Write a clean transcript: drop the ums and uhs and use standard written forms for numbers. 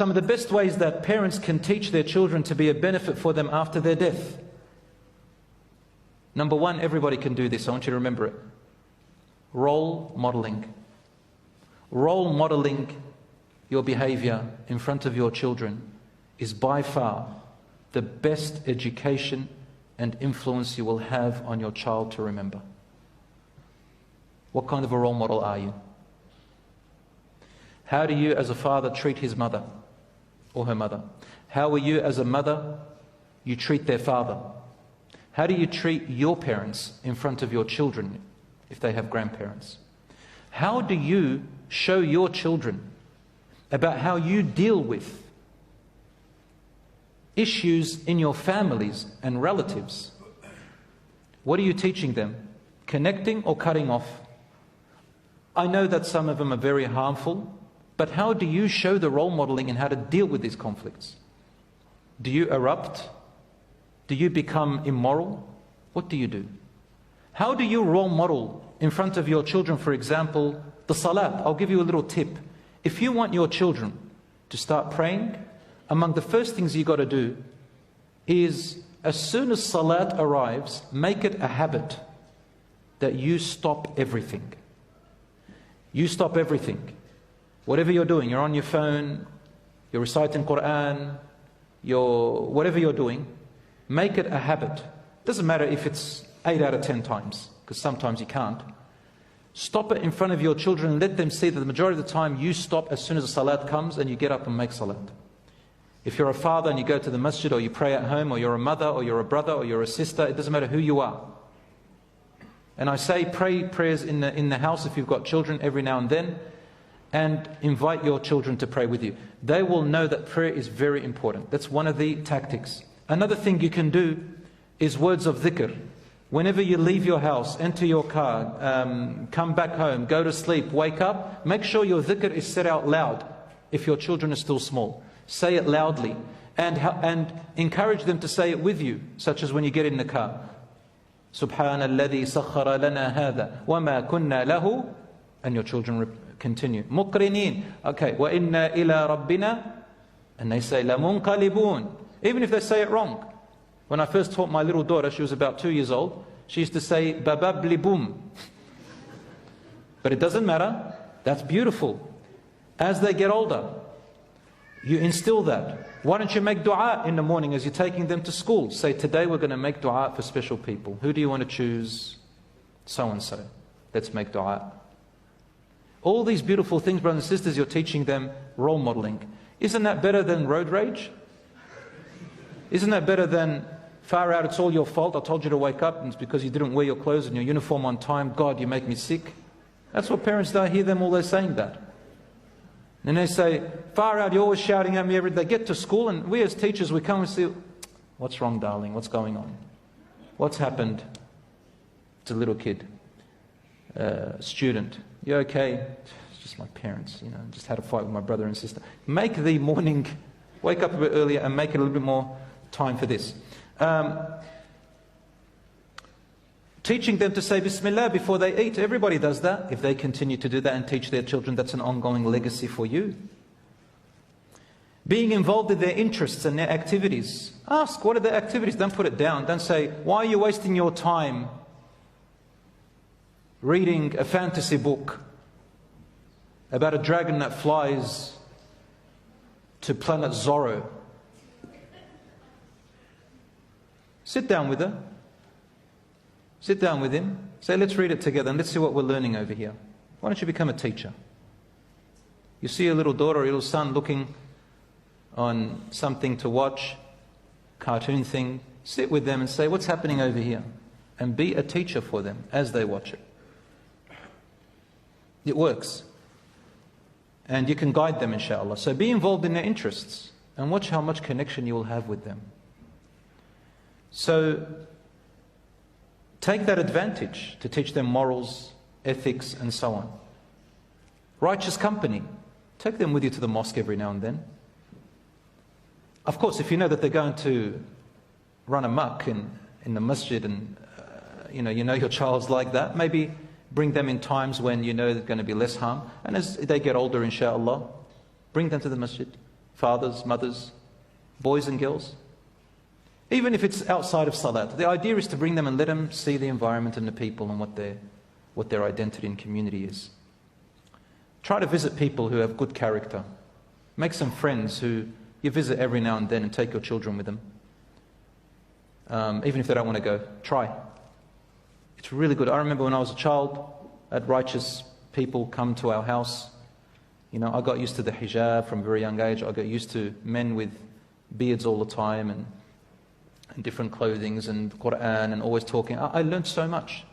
some of the best ways that parents can teach their children to be a benefit for them after their death. Number one, everybody can do this. I want you to remember it. Role modeling. Role modeling your behavior in front of your children is by far the best education and influence you will have on your child to remember. What kind of a role model are you? How do you as a father treat his mother or her mother? How will you as a mother, you treat their father? How do you treat your parents in front of your children if they have grandparents? How do you show your children about how you deal with issues in your families and relatives? What are you teaching them? Connecting or cutting off? I know that some of them are very harmful, but how do you show the role modeling in how to deal with these conflicts? Do you erupt? Do you become immoral? What do you do? How do you role model in front of your children, for example, the salat? I'll give you a little tip. If you want your children to start praying, among the first things you got to do is, as soon as salat arrives, make it a habit that you stop everything. You stop everything. Whatever you're doing, you're on your phone, you're reciting Quran, whatever you're doing, make it a habit. Doesn't matter if it's 8 out of 10 times, because sometimes you can't. Stop it in front of your children and let them see that the majority of the time you stop as soon as the salat comes and you get up and make salat. If you're a father and you go to the masjid, or you pray at home, or you're a mother, or you're a brother, or you're a sister, it doesn't matter who you are. And I say pray prayers in the house if you've got children every now and then, and invite your children to pray with you. They will know that prayer is very important. That's one of the tactics. Another thing you can do is words of dhikr. Whenever you leave your house, enter your car, come back home, go to sleep, wake up, make sure your dhikr is said out loud if your children are still small. Say it loudly and encourage them to say it with you, such as when you get in the car. Subhanalladhi sakhara lana hadha wa ma kunna lahu, and your children continue. Muqrinin. Okay, wa inna ila rabbina, and they say lamunqalibun. Even if they say it wrong. When I first taught my little daughter, she was about 2 years old, she used to say babablibum. But it doesn't matter. That's beautiful. As they get older, you instill that. Why don't you make dua in the morning as you're taking them to school? Say, today we're going to make dua for special people. Who do you want to choose? So and so. Let's make dua. All these beautiful things, brothers and sisters, you're teaching them role modeling. Isn't that better than road rage? Isn't that better than, far out, it's all your fault, I told you to wake up and it's because you didn't wear your clothes and your uniform on time, God, you make me sick? That's what parents do. I hear them all, they're saying that. And they say, far out, you're always shouting at me every day. They get to school and we as teachers, we come and say, what's wrong, darling? What's going on? What's happened? It's a little kid, student. You okay? It's just my parents, just had a fight with my brother and sister. Make the morning, wake up a bit earlier and make it a little bit more time for this. Teaching them to say Bismillah before they eat. Everybody does that. If they continue to do that and teach their children, that's an ongoing legacy for you. Being involved in their interests and their activities. Ask, what are their activities? Don't put it down. Don't say, why are you wasting your time reading a fantasy book about a dragon that flies to planet Zorro? Sit down with her. Sit down with him. Say, let's read it together and let's see what we're learning over here. Why don't you become a teacher? You see your little daughter or your little son looking on something to watch, cartoon thing, sit with them and say, what's happening over here? And be a teacher for them as they watch it. It works. And you can guide them, inshallah. So be involved in their interests and watch how much connection you will have with them. So take that advantage to teach them morals, ethics, and so on. Righteous company. Take them with you to the mosque every now and then. Of course, if you know that they're going to run amok in the masjid and you know your child's like that, maybe bring them in times when you know there's going to be less harm. And as they get older, inshallah, bring them to the masjid. fathers, mothers, boys and girls. Even if it's outside of Salat. The idea is to bring them and let them see the environment and the people and what their identity and community is. Try to visit people who have good character. Make some friends who you visit every now and then and take your children with them. Even if they don't want to go, try. It's really good. I remember when I was a child, had righteous people come to our house. You know, I got used to the hijab from a very young age. I got used to men with beards all the time and different clothings and Quran and always talking. I learned so much.